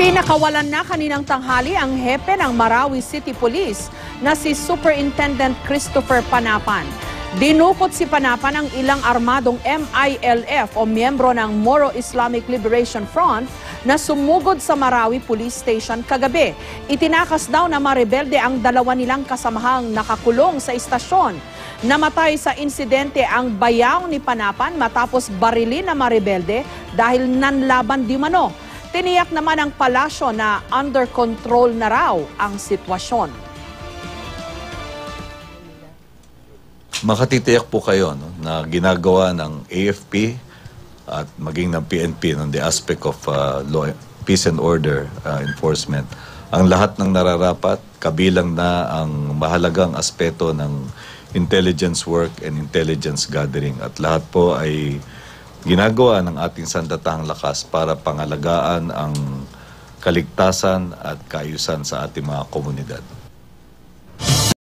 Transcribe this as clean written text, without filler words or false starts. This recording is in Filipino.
Pinakawalan na kaninang tanghali ang hepe ng Marawi City Police na si Superintendent Christopher Panapan. Dinukot si Panapan ang ilang armadong MILF o miyembro ng Moro Islamic Liberation Front na sumugod sa Marawi Police Station kagabi. Itinakas daw na marebelde ang dalawa nilang kasamahang nakakulong sa istasyon. Namatay sa insidente ang bayaw ni Panapan matapos barilin na marebelde dahil nanlaban di mano. Tiniyak naman ang palasyo na under control na raw ang sitwasyon. Makatitiyak po kayo na ginagawa ng AFP at maging ng PNP on the aspect of peace and order enforcement. Ang lahat ng nararapat, kabilang na ang mahalagang aspeto ng intelligence work and intelligence gathering. At lahat po ay ginagawa ng ating sandatahang lakas para pangalagaan ang kaligtasan at kaayusan sa ating mga komunidad.